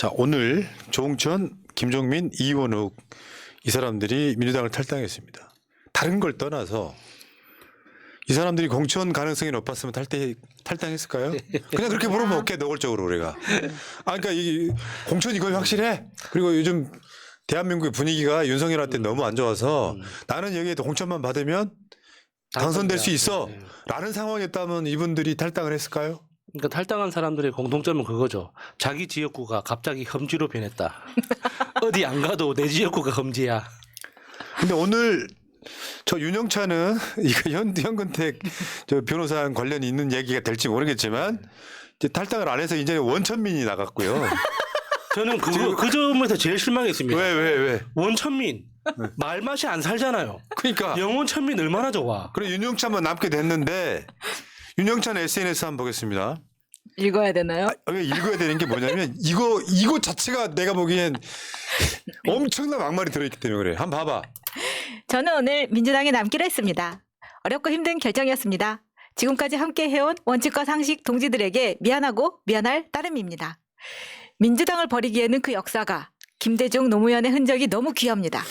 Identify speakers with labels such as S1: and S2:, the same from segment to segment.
S1: 자, 오늘 조홍천, 김종민, 이원욱 이 사람들이 민주당을 탈당했습니다. 다른 걸 떠나서 이 사람들이 공천 가능성이 높았으면 탈당했을까요? 그냥 그렇게 물어보면 어깨 노골적으로 우리가. 그러니까 이 공천 이거 확실해. 그리고 요즘 대한민국의 분위기가 윤석열한테 너무 안 좋아서 나는 여기에 공천만 받으면 당선될 수 있어. 라는 상황이었다면 이분들이 탈당을 했을까요?
S2: 그러니까 탈당한 사람들의 공통점은 그거죠. 자기 지역구가 갑자기 험지로 변했다. 어디 안 가도 내 지역구가 험지야.
S1: 근데 오늘 저 윤영찬은 이거 현근택 저 변호사 관련이 있는 얘기가 될지 모르겠지만 이제 탈당을 안 해서 이제 원천민이 나갔고요.
S2: 저는 그 점에서 제일 실망했습니다.
S1: 왜?
S2: 원천민 말맛이 안 살잖아요.
S1: 그러니까
S2: 영원천민 얼마나 좋아.
S1: 그래 윤영찬만 남게 됐는데 윤영찬 SNS 한번 보겠습니다.
S3: 읽어야 되나요?
S1: 왜 읽어야 되는 게 뭐냐면 이거 자체가 내가 보기엔 엄청난 막말이 들어있기 때문에 그래. 한번 봐봐.
S3: 저는 오늘 민주당에 남기로 했습니다. 어렵고 힘든 결정이었습니다. 지금까지 함께 해온 원칙과 상식 동지들에게 미안하고 미안할 따름입니다. 민주당을 버리기에는 그 역사가 김대중 노무현의 흔적이 너무 귀합니다.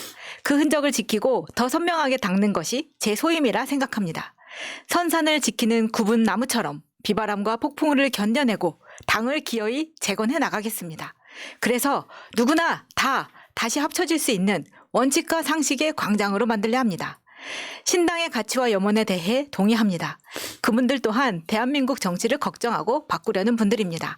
S3: 그 흔적을 지키고 더 선명하게 닦는 것이 제 소임이라 생각합니다. 선산을 지키는 굽은 나무처럼 비바람과 폭풍우를 견뎌내고 당을 기어이 재건해 나가겠습니다. 그래서 누구나 다시 합쳐질 수 있는 원칙과 상식의 광장으로 만들려 합니다. 신당의 가치와 염원에 대해 동의합니다. 그분들 또한 대한민국 정치를 걱정하고 바꾸려는 분들입니다.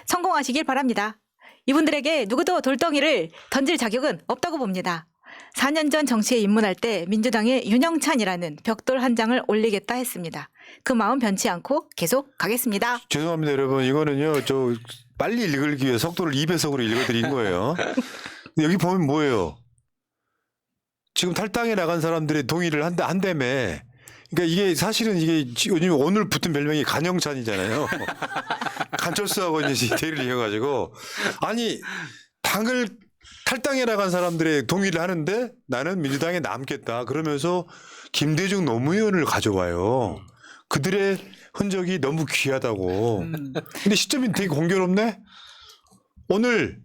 S3: 성공하시길 바랍니다. 이분들에게 누구도 돌덩이를 던질 자격은 없다고 봅니다. 4년 전 정치에 입문할 때 민주당에 윤영찬이라는 벽돌 한 장을 올리겠다 했습니다. 그 마음 변치 않고 계속 가겠습니다.
S1: 죄송합니다 여러분. 이거는요 저 빨리 읽기 위해 속도를 2배속으로 읽어드린 거예요. 근데 여기 보면 뭐예요? 지금 탈당에 나간 사람들의 동의를 한다며. 그러니까 이게 사실은 이게 요즘 오늘 붙은 별명이 간영찬이잖아요. 간철수하고 이제 대리를 이어가지고 아니 당을 탈당해 나간 사람들의 동의를 하는데 나는 민주당에 남겠다. 그러면서 김대중 노무현을 가져와요. 그들의 흔적이 너무 귀하다고. 근데 시점이 되게 공교롭네. 오늘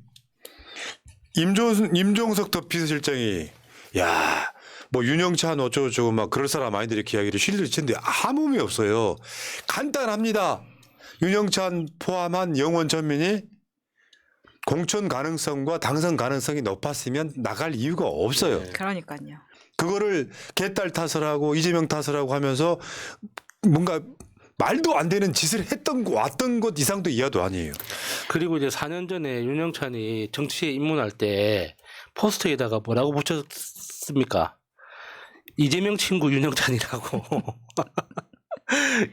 S1: 임종석 더 비서실장이 야, 뭐 윤영찬 어쩌고저쩌고 막 그럴 사람 아니들 이렇게 이야기를 실리를 치는데 아무 의미 없어요. 간단합니다. 윤영찬 포함한 영원천민이 공천 가능성과 당선 가능성이 높았으면 나갈 이유가 없어요.
S3: 그러니까요.
S1: 그거를 개딸 탓을 하고 이재명 탓을 하고 하면서 뭔가 말도 안 되는 짓을 왔던 것 이상도 이하도 아니에요.
S2: 그리고 이제 4년 전에 윤영찬이 정치에 입문할 때 포스터에다가 뭐라고 붙였습니까? 이재명 친구 윤영찬이라고.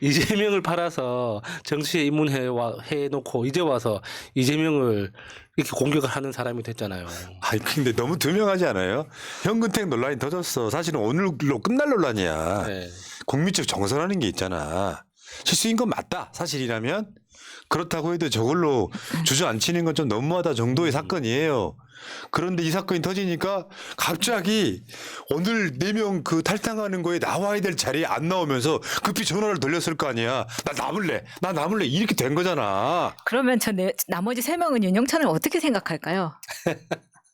S2: 이재명을 팔아서 정치에 입문해놓고 이제 와서 이재명을 이렇게 공격을 하는 사람이 됐잖아요.
S1: 아니 근데 너무 투명하지 않아요? 현근택 논란이 터졌어. 사실은 오늘로 끝날 논란이야.
S2: 네.
S1: 국민적 정서라는 게 있잖아. 실수인 건 맞다. 사실이라면 그렇다고 해도 저걸로 주저앉히는 건 좀 너무하다 정도의 사건이에요. 그런데 이 사건이 터지니까 갑자기 오늘 4명 그 탈당하는 거에 나와야 될 자리에 안 나오면서 급히 전화를 돌렸을 거 아니야. 나 남을래 이렇게 된 거잖아.
S3: 그러면 나머지 3명은 윤영찬을 어떻게 생각할까요?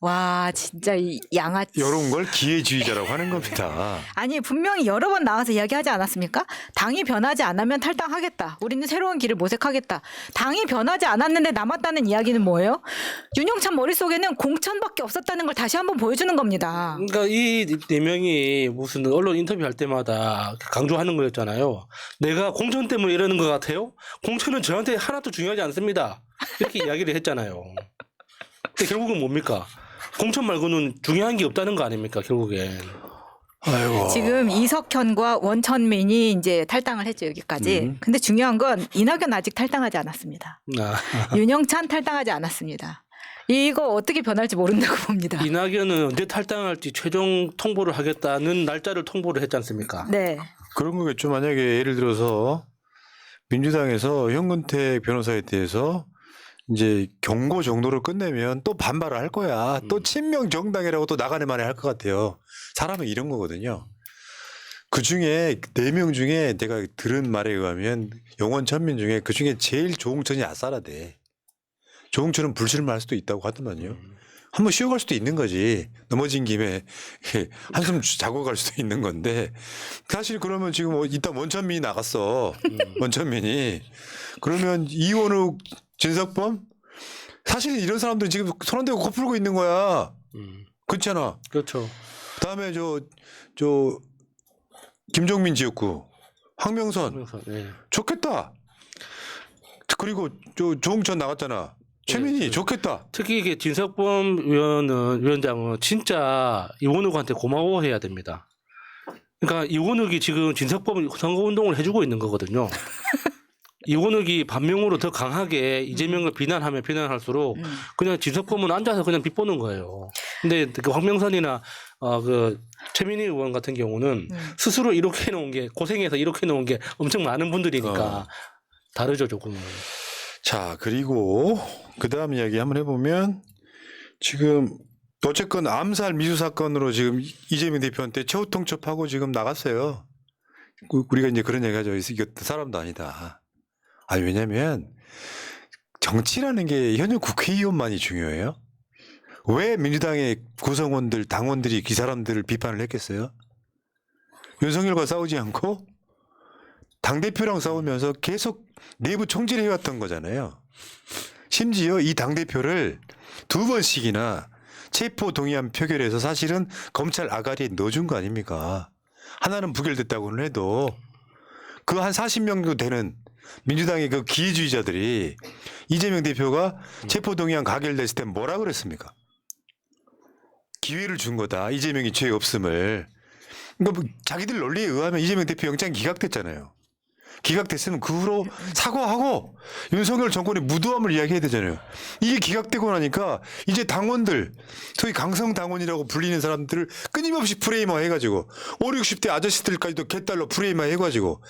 S3: 와 진짜 이 양아치.
S1: 이런 걸 기회주의자라고 하는 겁니다.
S3: 아니 분명히 여러 번 나와서 이야기하지 않았습니까? 당이 변하지 않으면 탈당하겠다. 우리는 새로운 길을 모색하겠다. 당이 변하지 않았는데 남았다는 이야기는 뭐예요? 윤영찬 머릿속에는 공천밖에 없었다는 걸 다시 한번 보여주는 겁니다.
S2: 그러니까 이 4명이 무슨 언론 인터뷰할 때마다 강조하는 거였잖아요. 내가 공천 때문에 이러는 것 같아요? 공천은 저한테 하나도 중요하지 않습니다. 이렇게 이야기를 했잖아요. 근데 결국은 뭡니까? 공천 말고는 중요한 게 없다는 거 아닙니까, 결국엔.
S1: 아이고.
S3: 지금 이석현과 원천민이 이제 탈당을 했죠, 여기까지. 근데 중요한 건 이낙연 아직 탈당하지 않았습니다. 윤영찬 탈당하지 않았습니다. 이거 어떻게 변할지 모른다고 봅니다.
S2: 이낙연은 언제 탈당할지 최종 통보를 하겠다는 날짜를 통보를 했지 않습니까?
S3: 네.
S1: 그런 거겠죠. 만약에 예를 들어서 민주당에서 현근택 변호사에 대해서 이제 경고 정도로 끝내면 또 반발을 할 거야. 또 친명 정당이라고 또 나가는 말을 할 것 같아요. 사람은 이런 거거든요. 그 중에 4명 중에 내가 들은 말에 의하면 영원천민 중에 그 중에 제일 조홍천이 아싸라대. 조홍천은 불실만 할 수도 있다고 하더만요. 한번 쉬어갈 수도 있는 거지. 넘어진 김에 한숨 자고 갈 수도 있는 건데 사실 그러면 지금 일단 원천민이 나갔어. 원천민이. 그러면 이원욱, 진석범 사실 이런 사람들은 지금 손 안 대고 코 풀고 있는 거야. 그렇잖아.
S2: 그렇죠.
S1: 그다음에 저 김종민 지역구 황명선
S2: 네.
S1: 좋겠다. 그리고 조홍천 나갔잖아. 최민희
S2: 네.
S1: 좋겠다.
S2: 특히 이게 진석범 위원장은 진짜 이원욱한테 고마워해야 됩니다. 그러니까 이원욱이 지금 진석범 선거운동을 해주고 있는 거거든요. 이원욱이 반명으로 더 강하게 이재명을 비난하면 비난할수록 그냥 진석범은 앉아서 그냥 비보는 거예요. 근데 그 황명선이나 그 최민희 의원 같은 경우는 스스로 이렇게 해놓은 게 고생해서 이렇게 해놓은 게 엄청 많은 분들이니까 다르죠 조금은.
S1: 자, 그리고 그 다음 이야기 한번 해보면 지금 어쨌건 암살 미수 사건으로 지금 이재명 대표한테 최후 통첩하고 지금 나갔어요. 우리가 이제 그런 얘기 하죠. 이거 사람도 아니다. 아니, 왜냐면 정치라는 게 현역 국회의원만이 중요해요. 왜 민주당의 구성원들, 당원들이 그 사람들을 비판을 했겠어요? 윤석열과 싸우지 않고 당대표랑 싸우면서 계속 내부 총질을 해왔던 거잖아요. 심지어 이 당대표를 2번씩이나 체포 동의안 표결해서 사실은 검찰 아가리에 넣어준 거 아닙니까? 하나는 부결됐다고는 해도 그 한 40명 정도 되는 민주당의 그 기회주의자들이 이재명 대표가 체포 동의안 가결됐을 때 뭐라 그랬습니까? 기회를 준 거다. 이재명이 죄 없음을. 그러니까 뭐 자기들 논리에 의하면 이재명 대표 영장 기각됐잖아요. 기각됐으면 그 후로 사과하고 윤석열 정권의 무도함을 이야기해야 되잖아요. 이게 기각되고 나니까 이제 당원들, 소위 강성 당원이라고 불리는 사람들을 끊임없이 프레임화 해가지고 5, 60대 아저씨들까지도 개딸로 프레임화 해가지고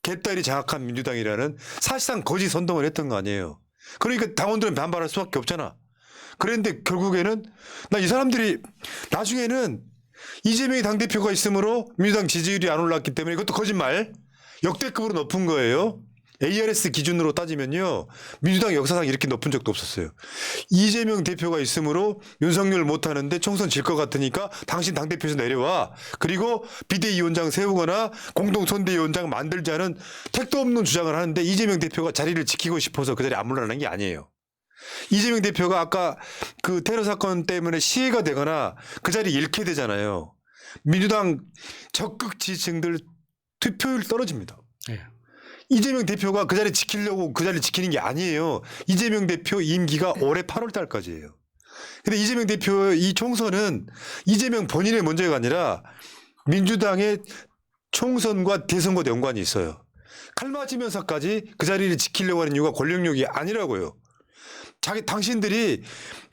S1: 개딸이 장악한 민주당이라는 사실상 거짓 선동을 했던 거 아니에요. 그러니까 당원들은 반발할 수밖에 없잖아. 그런데 결국에는 나 이 사람들이 나중에는 이재명이 당대표가 있으므로 민주당 지지율이 안 올랐기 때문에 이것도 거짓말. 역대급으로 높은 거예요. ARS 기준으로 따지면요. 민주당 역사상 이렇게 높은 적도 없었어요. 이재명 대표가 있으므로 윤석열 못하는데 총선 질 것 같으니까 당신 당대표에서 내려와. 그리고 비대위원장 세우거나 공동선대위원장 만들자는 택도 없는 주장을 하는데 이재명 대표가 자리를 지키고 싶어서 그 자리에 안 물러나는 게 아니에요. 이재명 대표가 아까 그 테러 사건 때문에 시해가 되거나 그 자리 잃게 되잖아요. 민주당 적극 지지층들 투표율 떨어집니다.
S2: 네.
S1: 이재명 대표가 그 자리 지키려고 그 자리 지키는 게 아니에요. 이재명 대표 임기가 올해 8월 달까지예요. 근데 이재명 대표 이 총선은 이재명 본인의 문제가 아니라 민주당의 총선과 대선과 연관이 있어요. 칼 맞으면서까지 그 자리를 지키려고 하는 이유가 권력욕이 아니라고요. 당신들이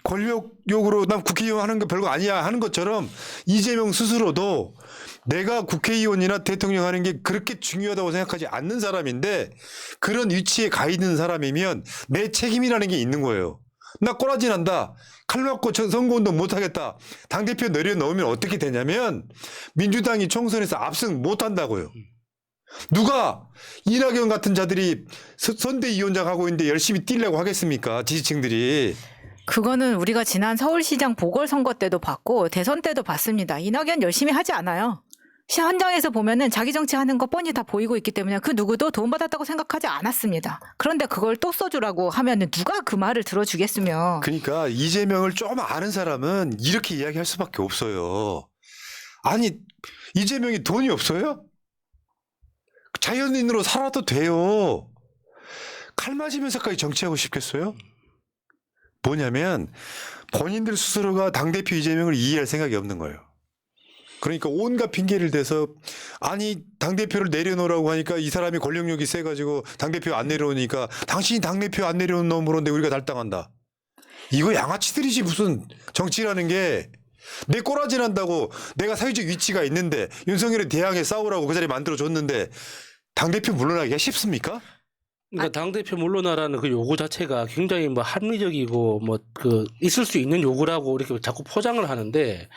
S1: 권력욕으로 난 국회의원 하는 거 별거 아니야 하는 것처럼 이재명 스스로도 내가 국회의원이나 대통령 하는 게 그렇게 중요하다고 생각하지 않는 사람인데 그런 위치에 가 있는 사람이면 내 책임이라는 게 있는 거예요. 나 꼬라지 난다. 칼 맞고 선거운동 못하겠다. 당대표 내려놓으면 어떻게 되냐면 민주당이 총선에서 압승 못한다고요. 누가 이낙연 같은 자들이 선대위원장 하고 있는데 열심히 뛰려고 하겠습니까? 지지층들이.
S3: 그거는 우리가 지난 서울시장 보궐선거 때도 봤고 대선 때도 봤습니다. 이낙연 열심히 하지 않아요. 현장에서 보면은 자기 정치하는 거 뻔히 다 보이고 있기 때문에 그 누구도 도움받았다고 생각하지 않았습니다. 그런데 그걸 또 써주라고 하면은 누가 그 말을 들어주겠으며.
S1: 그러니까 이재명을 좀 아는 사람은 이렇게 이야기할 수밖에 없어요. 아니 이재명이 돈이 없어요? 자연인으로 살아도 돼요. 칼 맞으면서까지 정치하고 싶겠어요? 뭐냐면 본인들 스스로가 당대표 이재명을 이해할 생각이 없는 거예요. 그러니까 온갖 핑계를 대서 아니 당대표를 내려놓으라고 하니까 이 사람이 권력력이 세가지고 당대표 안 내려오니까 당신이 당대표 안 내려온 놈으로 우리가 달당한다. 이거 양아치들이지 무슨 정치라는 게. 내 꼬라지 난다고 내가 사회적 위치가 있는데 윤석열에 대항해 싸우라고 그 자리 만들어줬는데 당대표 물러나기가 쉽습니까?
S2: 그러니까 당대표 물러나라는 그 요구 자체가 굉장히 뭐 합리적이고 뭐 그 있을 수 있는 요구라고 이렇게 자꾸 포장을 하는데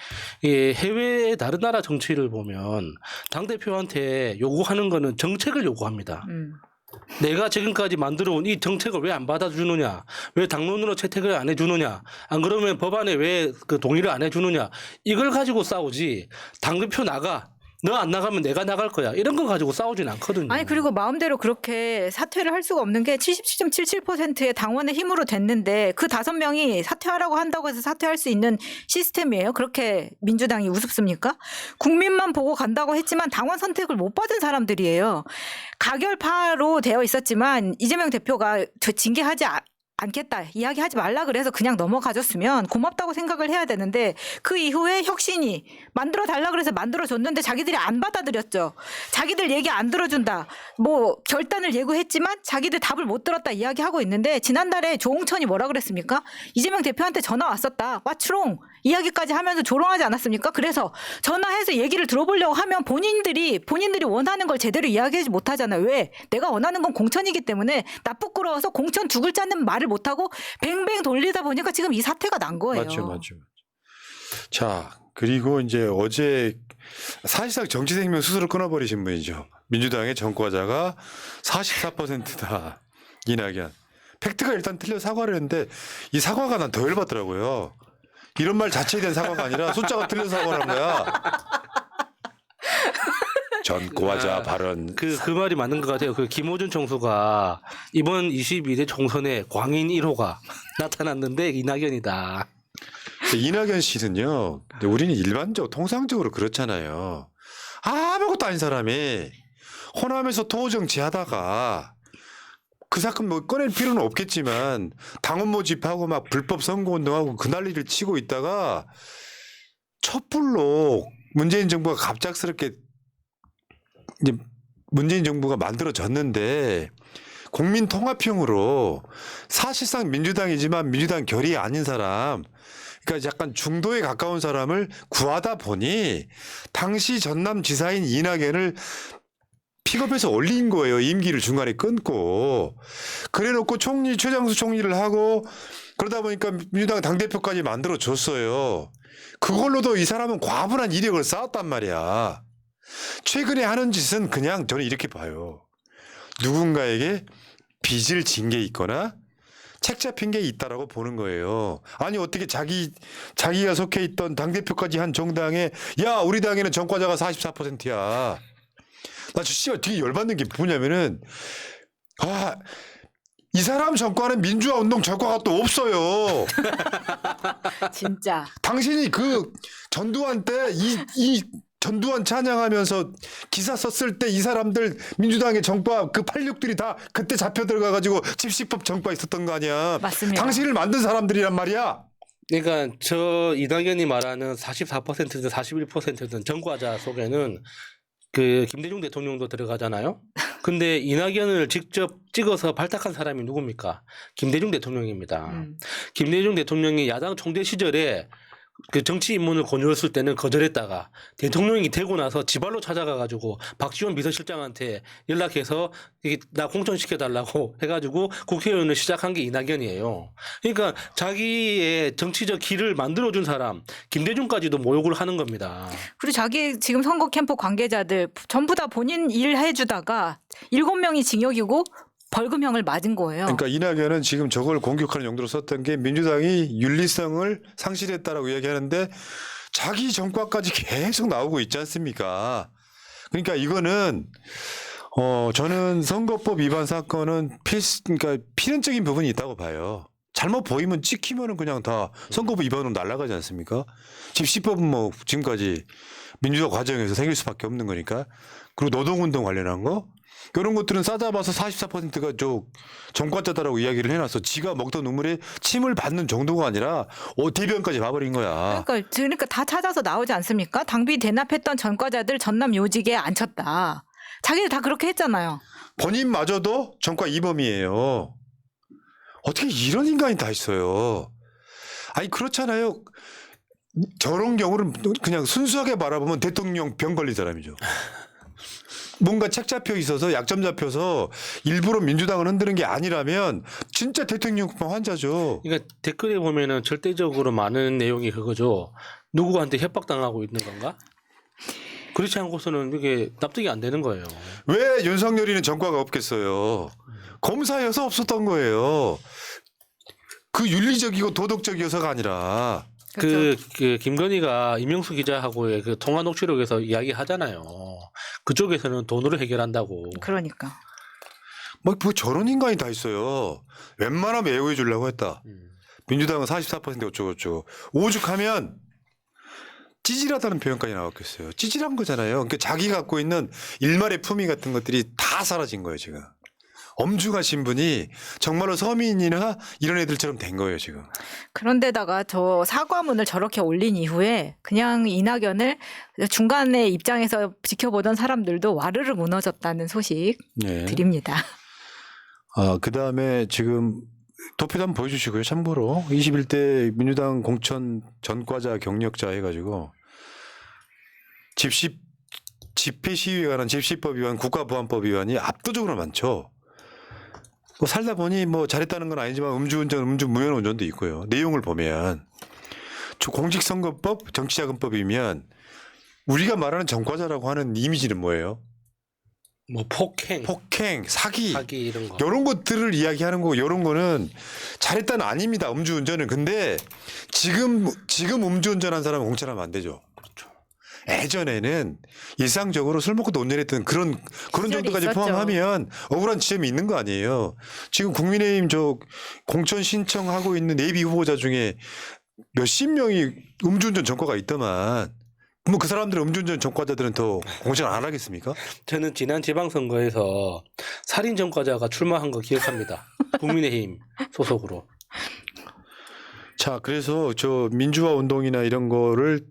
S2: 예, 해외 다른 나라 정치를 보면 당대표한테 요구하는 거는 정책을 요구합니다. 내가 지금까지 만들어온 이 정책을 왜 안 받아주느냐, 왜 당론으로 채택을 안 해주느냐, 안 그러면 법안에 왜 그 동의를 안 해주느냐, 이걸 가지고 싸우지. 당대표 나가. 너 안 나가면 내가 나갈 거야. 이런 거 가지고 싸우진 않거든요.
S3: 아니 그리고 마음대로 그렇게 사퇴를 할 수가 없는 게 77.77%의 당원의 힘으로 됐는데 그 5명이 사퇴하라고 한다고 해서 사퇴할 수 있는 시스템이에요. 그렇게 민주당이 우습습니까? 국민만 보고 간다고 했지만 당원 선택을 못 받은 사람들이에요. 가결파로 되어 있었지만 이재명 대표가 저 징계하지 않겠다 이야기하지 말라 그래서 그냥 넘어가줬으면 고맙다고 생각을 해야 되는데 그 이후에 혁신이 만들어 달라 그래서 만들어줬는데 자기들이 안 받아들였죠. 자기들 얘기 안 들어준다. 뭐 결단을 예고했지만 자기들 답을 못 들었다 이야기하고 있는데 지난달에 조홍천이 뭐라 그랬습니까? 이재명 대표한테 전화 왔었다. 왓츠롱 이야기까지 하면서 조롱하지 않았습니까? 그래서 전화해서 얘기를 들어보려고 하면 본인들이 원하는 걸 제대로 이야기하지 못하잖아요. 왜? 내가 원하는 건 공천이기 때문에 나 부끄러워서 공천 두 글자는 말을 못하고 뱅뱅 돌리다 보니까 지금 이 사태가 난 거예요.
S1: 맞죠. 자, 그리고 이제 어제 사실상 정치 생명 스스로 끊어버리신 분이죠. 민주당의 전과자가 44%다. 이낙연. 팩트가 일단 틀려 사과를 했는데 이 사과가 난 더 열받더라고요. 이런 말 자체에 대한 사과가 아니라 숫자가 틀려 사과를 한 거야. 전과자 발언.
S2: 그 말이 맞는 것 같아요. 그 김호준 총수가 이번 22대 총선에 광인 1호가 나타났는데 이낙연이다.
S1: 이낙연 씨는요. 근데 우리는 통상적으로 그렇잖아요. 아무것도 아닌 사람이 호남에서 도어 정치하다가 그 사건 뭐 꺼낼 필요는 없겠지만 당원 모집하고 막 불법 선거운동하고 그 난리를 치고 있다가 촛불로 문재인 정부가 갑작스럽게 이제 문재인 정부가 만들어졌는데 국민 통합형으로 사실상 민주당이지만 민주당 결이 아닌 사람, 그러니까 약간 중도에 가까운 사람을 구하다 보니 당시 전남지사인 이낙연을 픽업해서 올린 거예요. 임기를 중간에 끊고. 그래놓고 최장수 총리를 하고 그러다 보니까 민주당 당대표까지 만들어줬어요. 그걸로도 이 사람은 과분한 이력을 쌓았단 말이야. 최근에 하는 짓은 그냥 저는 이렇게 봐요. 누군가에게 빚을 진 게 있거나 책 잡힌 게 있다라고 보는 거예요. 아니 어떻게 자기가 속해 있던 당대표까지 한 정당에 야 우리 당에는 전과자가 44%야. 나 진짜 되게 열받는 게 뭐냐면은 이 사람 전과는 민주화 운동 전과가 또 없어요.
S3: 진짜.
S1: 당신이 그 전두환 때 이 전두환 찬양하면서 기사 썼을 때 이 사람들 민주당의 정과 그 86들이 다 그때 잡혀 들어가가지고 집시법 정과 있었던 거 아니야.
S3: 맞습니다.
S1: 당신을 만든 사람들이란 말이야.
S2: 그러니까 저 이낙연이 말하는 44%든 41%든 전과자 속에는 그 김대중 대통령도 들어가잖아요. 근데 이낙연을 직접 찍어서 발탁한 사람이 누굽니까? 김대중 대통령입니다. 김대중 대통령이 야당 총재 시절에 그 정치 입문을 권유했을 때는 거절했다가 대통령이 되고 나서 지발로 찾아가가지고 박지원 비서실장한테 연락해서 나 공천시켜달라고 해가지고 국회의원을 시작한 게 이낙연이에요. 그러니까 자기의 정치적 길을 만들어준 사람 김대중까지도 모욕을 하는 겁니다.
S3: 그리고 자기 지금 선거 캠프 관계자들 전부 다 본인 일 해주다가 7명이 징역이고 벌금형을 맞은 거예요.
S1: 그러니까 이낙연은 지금 저걸 공격하는 용도로 썼던 게 민주당이 윤리성을 상실했다라고 이야기하는데 자기 정과까지 계속 나오고 있지 않습니까? 그러니까 이거는 저는 선거법 위반 사건은 그러니까 필연적인 부분이 있다고 봐요. 잘못 보이면 찍히면은 그냥 다 선거법 위반으로 날아가지 않습니까? 집시법은 뭐 지금까지 민주화 과정에서 생길 수밖에 없는 거니까. 그리고 노동운동 관련한 거 이런 것들은 싸잡아서 44%가 전과자다라고 이야기를 해놨어. 지가 먹던 눈물에 침을 받는 정도가 아니라 대변까지 봐버린 거야.
S3: 그러니까 다 찾아서 나오지 않습니까? 당비 대납했던 전과자들 전남 요직에 앉혔다. 자기들 다 그렇게 했잖아요.
S1: 본인마저도 전과 이범이에요. 어떻게 이런 인간이 다 있어요. 아니 그렇잖아요. 저런 경우를 그냥 순수하게 바라보면 대통령 병 걸린 사람이죠. 뭔가 책 잡혀 있어서 약점 잡혀서 일부러 민주당을 흔드는 게 아니라면 진짜 대통령병 환자죠.
S2: 그러니까 댓글에 보면은 절대적으로 많은 내용이 그거죠. 누구한테 협박당하고 있는 건가? 그렇지 않고서는 이게 납득이 안 되는 거예요.
S1: 왜 윤석열이는 전과가 없겠어요? 검사여서 없었던 거예요. 그 윤리적이고 도덕적이어서가 아니라.
S3: 그렇죠?
S2: 그 김건희가 이명수 기자하고의 그 통화 녹취록에서 이야기하잖아요. 그쪽에서는 돈으로 해결한다고.
S3: 그러니까.
S1: 뭐 저런 인간이 다 있어요. 웬만하면 애호해 주려고 했다. 민주당은 44% 어쩌고저쩌고. 오죽하면 찌질하다는 표현까지 나왔겠어요. 찌질한 거잖아요. 그러니까 자기 갖고 있는 일말의 품위 같은 것들이 다 사라진 거예요, 지금. 엄중하신 분이 정말로 서민이나 이런 애들처럼 된 거예요, 지금.
S3: 그런데다가 저 사과문을 저렇게 올린 이후에 그냥 이낙연을 중간에 입장에서 지켜보던 사람들도 와르르 무너졌다는 소식
S1: 네.
S3: 드립니다.
S1: 그 다음에 지금 도표도 한번 보여주시고요. 참고로 21대 민주당 공천 전과자 경력자 해가지고 집회 시위에 관한 집시법 위반, 국가보안법 위반이 압도적으로 많죠. 뭐 살다 보니 뭐 잘했다는 건 아니지만 음주운전, 음주무면 운전도 있고요. 내용을 보면 공직선거법, 정치자금법이면 우리가 말하는 전과자라고 하는 이미지는 뭐예요?
S2: 뭐 폭행,
S1: 사기
S2: 이런 거.
S1: 이런 것들을 이야기하는 거고 이런 거는 잘했다는 아닙니다. 음주운전은. 근데 지금 음주운전한 사람은 공천하면 안 되죠. 그렇죠. 예전에는 일상적으로 술 먹고 논전했던 그런 정도까지
S3: 있었죠.
S1: 포함하면 억울한 지점이 있는 거 아니에요. 지금 국민의힘 저 공천 신청하고 있는 예비 후보자 중에 몇십 명이 음주운전 전과가 있더만. 뭐 그 사람들은 음주운전 전과자들은 더 공천 안 하겠습니까?
S2: 저는 지난 지방선거에서 살인 전과자가 출마한 거 기억합니다. 국민의힘 소속으로.
S1: 자, 그래서 저 민주화 운동이나 이런 거를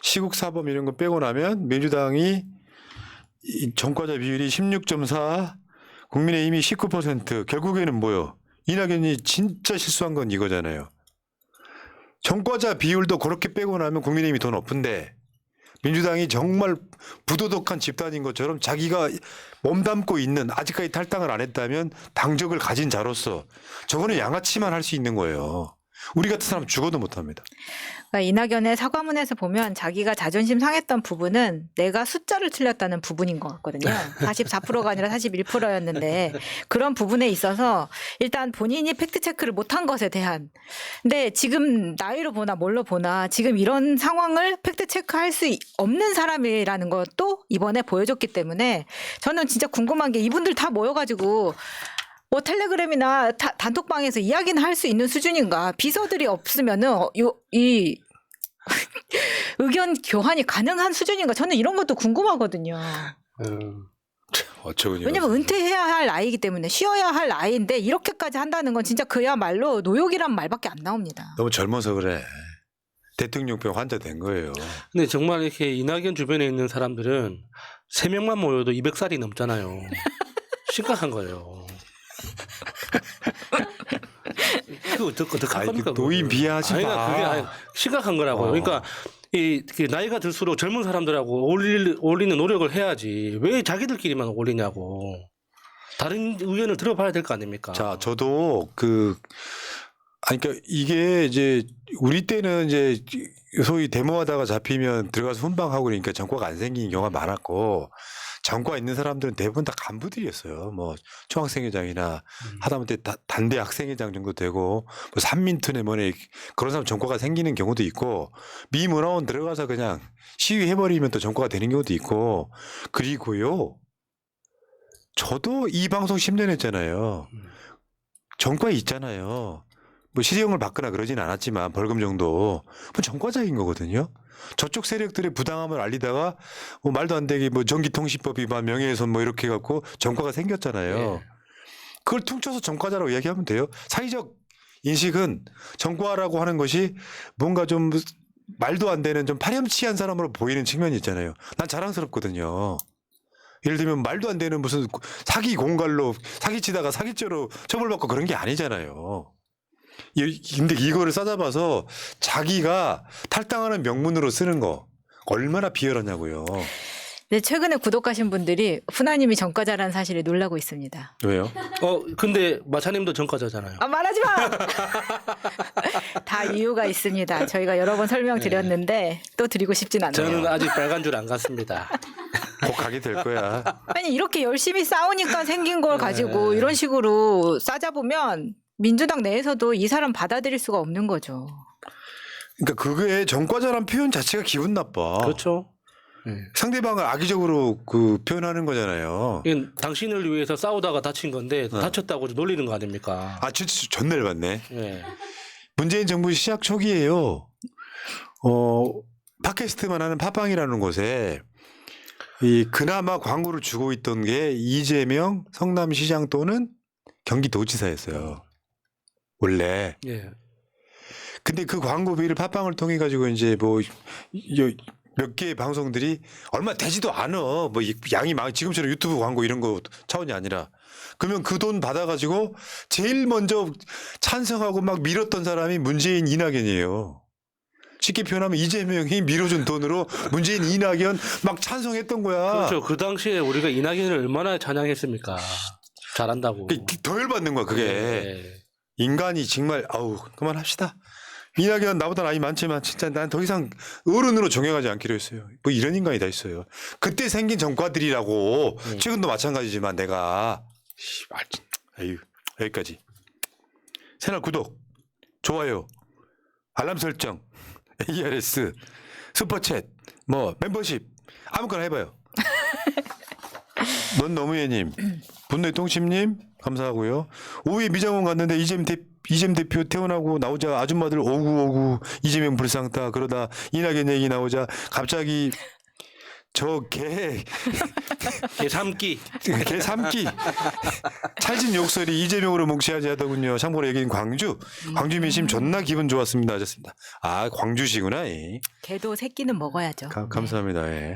S1: 시국 사범 이런 거 빼고 나면 민주당이 이 전과자 비율이 16.4, 국민의힘이 19%. 결국에는 뭐요? 이낙연이 진짜 실수한 건 이거잖아요. 전과자 비율도 그렇게 빼고 나면 국민의힘이 더 높은데 민주당이 정말 부도덕한 집단인 것처럼 자기가 몸담고 있는 아직까지 탈당을 안 했다면 당적을 가진 자로서 저거는 양아치만 할 수 있는 거예요. 우리 같은 사람 죽어도 못합니다.
S3: 그러니까 이낙연의 사과문에서 보면 자기가 자존심 상했던 부분은 내가 숫자를 틀렸다는 부분인 것 같거든요. 44%가 아니라 41%였는데 그런 부분에 있어서 일단 본인이 팩트체크를 못한 것에 대한 근데 지금 나이로 보나 뭘로 보나 지금 이런 상황을 팩트체크할 수 없는 사람이라는 것도 이번에 보여줬기 때문에 저는 진짜 궁금한 게 이분들 다 모여가지고 뭐 텔레그램이나 단톡방에서 이야기는 할 수 있는 수준인가? 비서들이 없으면은 이 의견 교환이 가능한 수준인가? 저는 이런 것도 궁금하거든요.
S1: 어쩌군요.
S3: 왜냐면 은퇴해야 할 나이이기 때문에 쉬어야 할 나이인데 이렇게까지 한다는 건 진짜 그야말로 노욕이란 말밖에 안 나옵니다.
S1: 너무 젊어서 그래. 대통령병 환자 된 거예요.
S2: 근데 정말 이렇게 이낙연 주변에 있는 사람들은 3명만 모여도 200살이 넘잖아요. 심각한 거예요. 그 어떡할 겁니까?
S1: 노인 비하하지 마.
S2: 그게 심각한 거라고요. 그러니까 이 나이가 들수록 젊은 사람들하고 어울리는 노력을 해야지. 왜 자기들끼리만 어울리냐고. 다른 의견을 들어봐야 될 거 아닙니까?
S1: 자, 저도 그러니까 이게 이제 우리 때는 이제 소위 데모하다가 잡히면 들어가서 훈방하고 그러니까 전과가 안 생기는 경우가 많았고 전과 있는 사람들은 대부분 다 간부들이었어요. 뭐 총학생회장이나 하다못해 단대 학생회장 정도 되고 뭐 산민투네 뭐네 그런 사람 전과가 생기는 경우도 있고 미문화원 들어가서 그냥 시위해버리면 또 전과가 되는 경우도 있고 그리고요. 저도 이 방송 10년 했잖아요. 전과 있잖아요. 뭐 실형을 받거나 그러진 않았지만 벌금 정도 뭐 전과자인 거거든요. 저쪽 세력들의 부당함을 알리다가 뭐 말도 안 되게 뭐 전기통신법 위반 명예훼손 뭐 이렇게 해갖고 전과가 생겼잖아요.
S2: 네.
S1: 그걸 퉁쳐서 전과자라고 이야기하면 돼요. 사회적 인식은 전과라고 하는 것이 뭔가 좀 말도 안 되는 좀 파렴치한 사람으로 보이는 측면이 있잖아요. 난 자랑스럽거든요. 예를 들면 말도 안 되는 무슨 사기 공갈로 사기치다가 사기죄로 처벌받고 그런 게 아니잖아요. 근데 이거를 싸잡아서 자기가 탈당하는 명분으로 쓰는 거 얼마나 비열하냐고요.
S3: 네, 최근에 구독하신 분들이 훈아님이 전과자라는 사실에 놀라고 있습니다.
S1: 왜요?
S2: 근데 마차님도 전과자잖아요.
S3: 아, 말하지 마! 다 이유가 있습니다. 저희가 여러 번 설명드렸는데 또 드리고 싶진 않아요.
S2: 저는 아직 빨간 줄 안 갔습니다.
S1: 곧 가게 될 거야.
S3: 아니 이렇게 열심히 싸우니까 생긴 걸 가지고 이런 식으로 싸잡으면 민주당 내에서도 이 사람 받아들일 수가 없는 거죠.
S1: 그러니까 그게 전과자란 표현 자체가 기분 나빠.
S2: 그렇죠.
S1: 상대방을 악의적으로 그 표현하는 거잖아요.
S2: 이건 당신을 위해서 싸우다가 다친 건데 다쳤다고 놀리는 거 아닙니까?
S1: 아, 진짜 전날 봤네.
S2: 예.
S1: 문재인 정부 시작 초기에요. 팟캐스트만 하는 팟빵이라는 곳에 이 그나마 광고를 주고 있던 게 이재명 성남시장 또는 경기도지사였어요. 원래.
S2: 예.
S1: 근데 그 광고비를 팟빵을 통해 가지고 이제 뭐 몇 개의 방송들이 얼마 되지도 않아. 뭐 양이 막 지금처럼 유튜브 광고 이런 거 차원이 아니라. 그러면 그 돈 받아가지고 제일 먼저 찬성하고 막 밀었던 사람이 문재인 이낙연이에요. 쉽게 표현하면 이재명이 밀어준 돈으로 문재인 이낙연 막 찬성했던 거야.
S2: 그렇죠. 그 당시에 우리가 이낙연을 얼마나 찬양했습니까? 잘한다고.
S1: 더 열받는 거야 그게.
S2: 예.
S1: 인간이 정말 아우 그만합시다. 이낙연 나보다 나이 많지만 진짜 난 더 이상 어른으로 존경하지 않기로 했어요. 뭐 이런 인간이 다 있어요. 그때 생긴 전과들이라고 최근도 마찬가지지만 내가 씨발 아유 여기까지. 채널 구독, 좋아요, 알람 설정, ARS, 슈퍼챗, 뭐 멤버십 아무거나 해봐요. 넌 너무해님, 분노의 똥심님 감사하고요. 오후에 미장원 갔는데 이재명 대표 퇴원하고 나오자 아줌마들 오구 이재명 불상타 그러다 이낙연 얘기 나오자 갑자기 저 개
S2: 삼기.
S1: 찰진 욕설이 이재명으로 뭉치하지 하더군요. 참고로 여기는 광주 민심 존나 기분 좋았습니다 하셨습니다. 아 광주시구나.
S3: 개도 새끼는 먹어야죠.
S1: 감사합니다. 예.